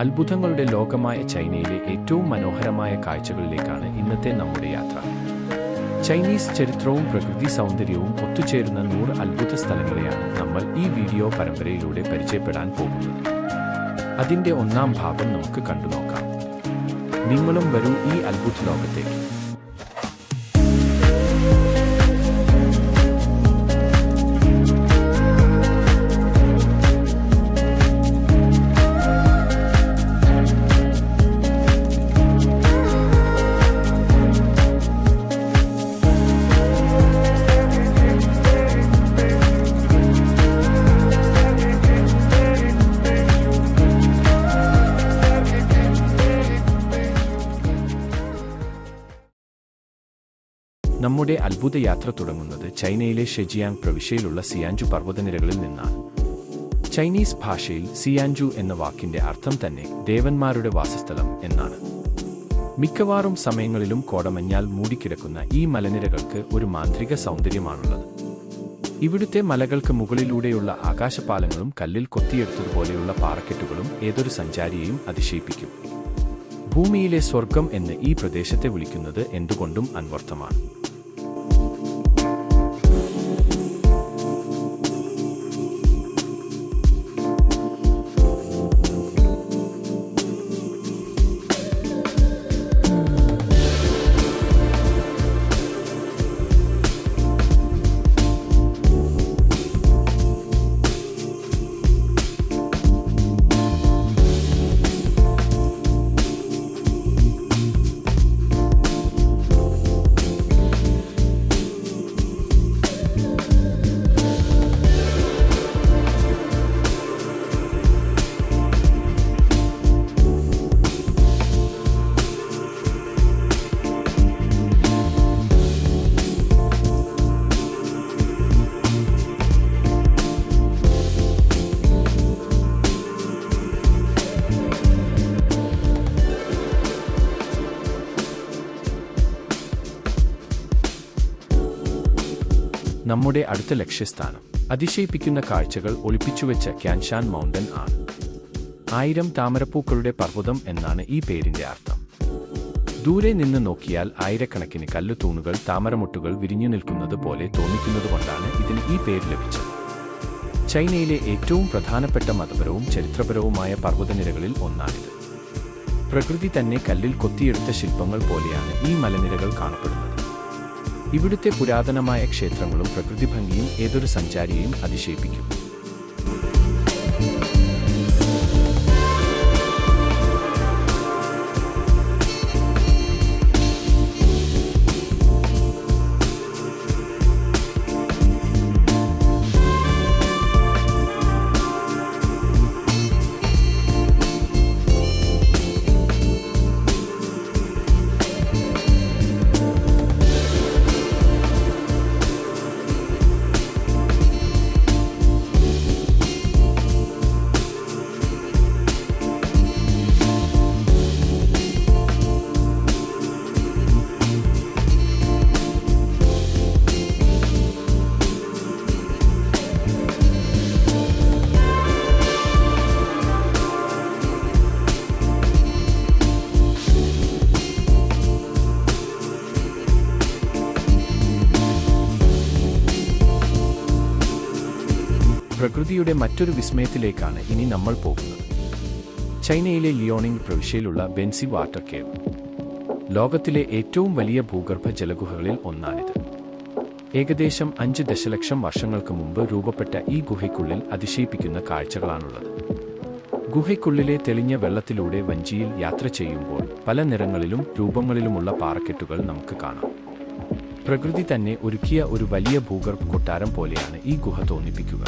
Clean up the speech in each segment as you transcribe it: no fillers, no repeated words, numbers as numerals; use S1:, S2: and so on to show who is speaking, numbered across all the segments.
S1: അത്ഭുതങ്ങളുടെ ലോകമായ ചൈനയിലെ ഏറ്റവും മനോഹരമായ കാഴ്ചകളിലേക്കാണ് ഇന്നത്തെ നമ്മുടെ യാത്ര. ചൈനീസ് ചരിത്രവും പ്രകൃതി സൗന്ദര്യവും ഒത്തുചേരുന്ന 100 അത്ഭുത സ്ഥലങ്ങളെയാണ് നമ്മൾ ഈ വീഡിയോ പരമ്പരയിലൂടെ പരിചയപ്പെടാൻ പോകുന്നത്. അതിൻ്റെ ഒന്നാം ഭാഗം നമുക്ക് കണ്ടുനോക്കാം. നിങ്ങളും വരൂ ഈ അത്ഭുത ലോകത്തേക്ക്. നമ്മുടെ അത്ഭുത യാത്ര തുടങ്ങുന്നത് ചൈനയിലെ ഷെജിയാങ് പ്രവിശ്യയിലുള്ള സിയാൻജു പർവ്വതനിരകളിൽ നിന്നാണ്. ചൈനീസ് ഭാഷയിൽ സിയാൻജു എന്ന വാക്കിന്റെ അർത്ഥം തന്നെ ദേവന്മാരുടെ വാസസ്ഥലം എന്നാണ്. മിക്കവാറും സമയങ്ങളിലും കോടമഞ്ഞാൽ മൂടിക്കിടക്കുന്ന ഈ മലനിരകൾക്ക് ഒരു മാന്ത്രിക സൗന്ദര്യമാണുള്ളത്. ഇവിടുത്തെ മലകൾക്ക് മുകളിലൂടെയുള്ള ആകാശപാലങ്ങളും കല്ലിൽ കൊത്തിയെടുത്തതുപോലെയുള്ള പാറക്കെട്ടുകളും ഏതൊരു സഞ്ചാരിയെയും അതിശയിപ്പിക്കും. ഭൂമിയിലെ സ്വർഗം എന്ന് ഈ പ്രദേശത്തെ വിളിക്കുന്നത് എന്തുകൊണ്ടും അന്വർത്ഥമാണ്. നമ്മുടെ അടുത്ത ലക്ഷ്യസ്ഥാനം അതിശയിപ്പിക്കുന്ന കാഴ്ചകൾ ഒളിപ്പിച്ചുവെച്ച ക്യാൻഷാൻ മൗണ്ടൻ ആണ്. 1000 താമരപ്പൂക്കളുടെ പർവ്വതം എന്നാണ് ഈ പേരിന്റെ അർത്ഥം. ദൂരെ നിന്ന് നോക്കിയാൽ ആയിരക്കണക്കിന് കല്ലുതൂണുകൾ താമരമുട്ടുകൾ വിരിഞ്ഞു നിൽക്കുന്നത് പോലെ തോന്നിക്കുന്നതുകൊണ്ടാണ് ഇതിന് ഈ പേര് ലഭിച്ചത്. ചൈനയിലെ ഏറ്റവും പ്രധാനപ്പെട്ട മതപരവും ചരിത്രപരവുമായ പർവ്വതനിരകളിൽ ഒന്നാണിത്. പ്രകൃതി തന്നെ കല്ലിൽ കൊത്തിയെടുത്ത ശില്പങ്ങൾ പോലെയാണ് ഈ മലനിരകൾ കാണപ്പെടുന്നത്. ഇവിടുത്തെ പുരാതനമായ ക്ഷേത്രങ്ങളും പ്രകൃതിഭംഗിയും ഏതൊരു സഞ്ചാരിയെയും അതിശയിപ്പിക്കും. പ്രകൃതിയുടെ മറ്റൊരു വിസ്മയത്തിലേക്കാണ് ഇനി നമ്മൾ പോകുന്നത്. ചൈനയിലെ ലിയോണിംഗ് പ്രവിശ്യയിലുള്ള ബെൻസി വാട്ടർ കേവ്. ലോകത്തിലെ ഏറ്റവും വലിയ ഭൂഗർഭ ജലഗുഹകളിൽ ഒന്നാണിത്. ഏകദേശം 5 ദശലക്ഷം വർഷങ്ങൾക്ക് മുമ്പ് രൂപപ്പെട്ട ഈ ഗുഹയ്ക്കുള്ളിൽ അതിശയിപ്പിക്കുന്ന കാഴ്ചകളാണുള്ളത്. ഗുഹയ്ക്കുള്ളിലെ തെളിഞ്ഞ വെള്ളത്തിലൂടെ വഞ്ചിയിൽ യാത്ര ചെയ്യുമ്പോൾ പല നിറങ്ങളിലും രൂപങ്ങളിലുമുള്ള പാറക്കെട്ടുകൾ നമുക്ക് കാണാം. പ്രകൃതി തന്നെ ഒരുക്കിയ ഒരു വലിയ ഭൂഗർഭ കൊട്ടാരം പോലെയാണ് ഈ ഗുഹ തോന്നിപ്പിക്കുക.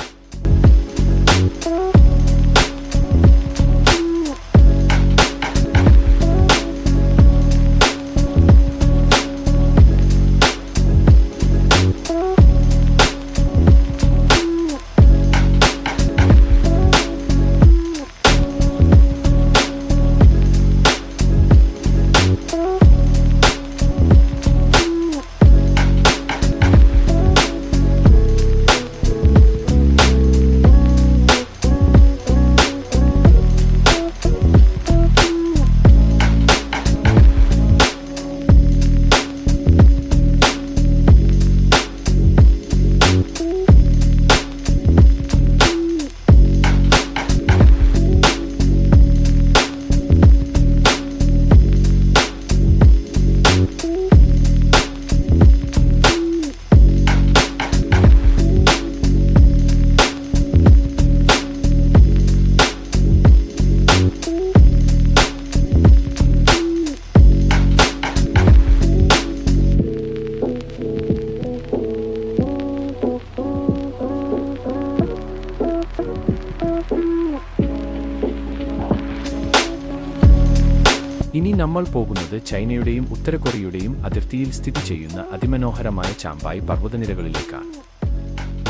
S1: ഇനി നമ്മൾ പോകുന്നത് ചൈനയുടെയും ഉത്തര കൊറിയയുടെയും അതിർത്തിയിൽ സ്ഥിതി ചെയ്യുന്ന അതിമനോഹരമായ ചാമ്പായ് പർവ്വതനിരകളിലേക്കാണ്.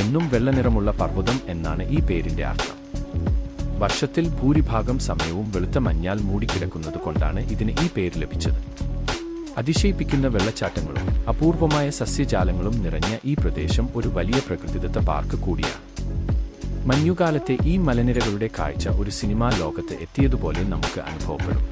S1: എന്നും വെള്ളനിറമുള്ള പർവ്വതം എന്നാണ് ഈ പേരിന്റെ അർത്ഥം. വർഷത്തിൽ ഭൂരിഭാഗം സമയവും വെളുത്ത മഞ്ഞാൽ മൂടിക്കിടക്കുന്നത് കൊണ്ടാണ് ഇതിന് ഈ പേര് ലഭിച്ചത്. അതിശയിപ്പിക്കുന്ന വെള്ളച്ചാട്ടങ്ങളും അപൂർവമായ സസ്യജാലങ്ങളും നിറഞ്ഞ ഈ പ്രദേശം ഒരു വലിയ പ്രകൃതിദത്ത പാർക്ക് കൂടിയാണ്. മഞ്ഞുകാലത്തെ ഈ മലനിരകളുടെ കാഴ്ച ഒരു സിനിമാ ലോകത്ത് എത്തിയതുപോലെ നമുക്ക് അനുഭവപ്പെടും.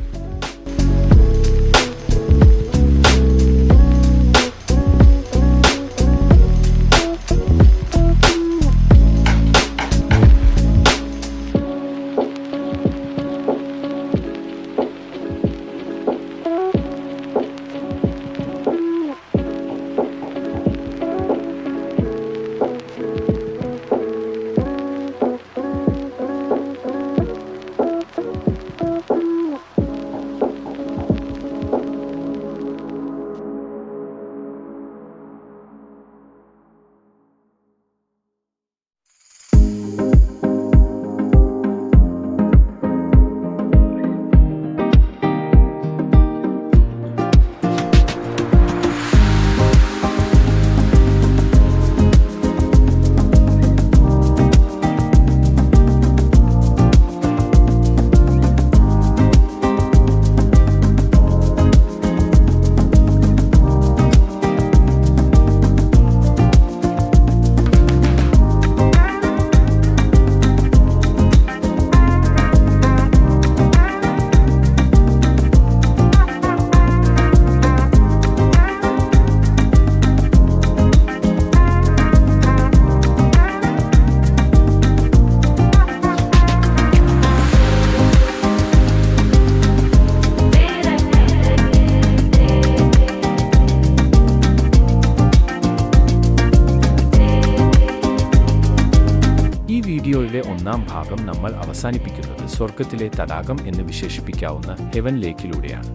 S1: വീഡിയോയുടെ ഒന്നാം ഭാഗം നമ്മൾ അവസാനിപ്പിക്കുന്നത് സ്വർഗത്തിലെ തടാകം എന്ന് വിശേഷിപ്പിക്കാവുന്ന ഹെവൻ ലേക്കിലൂടെയാണ്.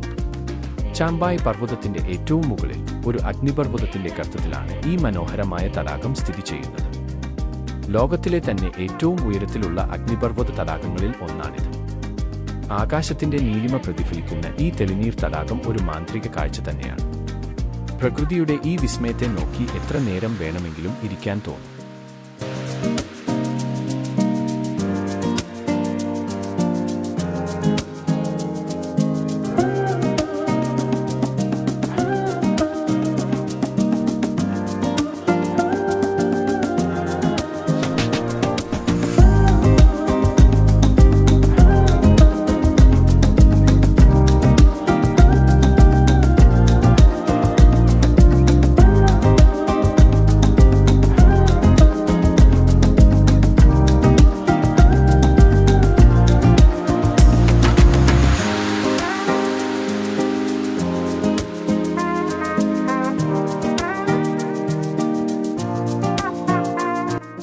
S1: ചാമ്പായ് പർവ്വതത്തിന്റെ ഏറ്റവും മുകളിൽ ഒരു അഗ്നിപർവ്വതത്തിന്റെ ഗർത്തത്തിലാണ് ഈ മനോഹരമായ തടാകം സ്ഥിതി ചെയ്യുന്നത്. ലോകത്തിലെ തന്നെ ഏറ്റവും ഉയരത്തിലുള്ള അഗ്നിപർവ്വത തടാകങ്ങളിൽ ഒന്നാണിത്. ആകാശത്തിന്റെ നീലിമ പ്രതിഫലിക്കുന്ന ഈ തെളിനീർ തടാകം ഒരു മാന്ത്രിക കാഴ്ച തന്നെയാണ്. പ്രകൃതിയുടെ ഈ വിസ്മയത്തെ നോക്കി എത്ര നേരം വേണമെങ്കിലും ഇരിക്കാൻ തോന്നും.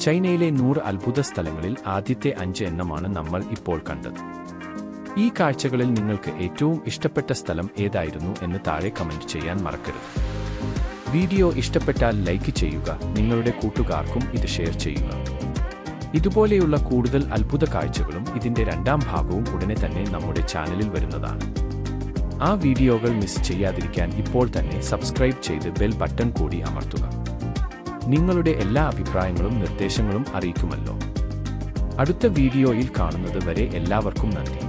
S1: ചൈനയിലെ 100 അത്ഭുത സ്ഥലങ്ങളിൽ ആദ്യത്തെ 5 എണ്ണമാണ് നമ്മൾ ഇപ്പോൾ കണ്ടത്. ഈ കാഴ്ചകളിൽ നിങ്ങൾക്ക് ഏറ്റവും ഇഷ്ടപ്പെട്ട സ്ഥലം ഏതായിരുന്നു എന്ന് താഴെ കമന്റ് ചെയ്യാൻ മറക്കരുത്. വീഡിയോ ഇഷ്ടപ്പെട്ടാൽ ലൈക്ക് ചെയ്യുക, നിങ്ങളുടെ കൂട്ടുകാർക്കും ഇത് ഷെയർ ചെയ്യുക. ഇതുപോലെയുള്ള കൂടുതൽ അത്ഭുത കാഴ്ചകളും ഇതിന്റെ 2ാം ഭാഗവും ഉടനെ തന്നെ നമ്മുടെ ചാനലിൽ വരുന്നതാണ്. ആ വീഡിയോകൾ മിസ് ചെയ്യാതിരിക്കാൻ ഇപ്പോൾ തന്നെ സബ്സ്ക്രൈബ് ചെയ്ത് ബെൽ ബട്ടൺ കൂടി അമർത്തുക. നിങ്ങളുടെ എല്ലാ അഭിപ്രായങ്ങളും നിർദ്ദേശങ്ങളും അറിയിക്കുമല്ലോ. അടുത്ത വീഡിയോയിൽ കാണുന്നത് വരെ എല്ലാവർക്കും നന്ദി.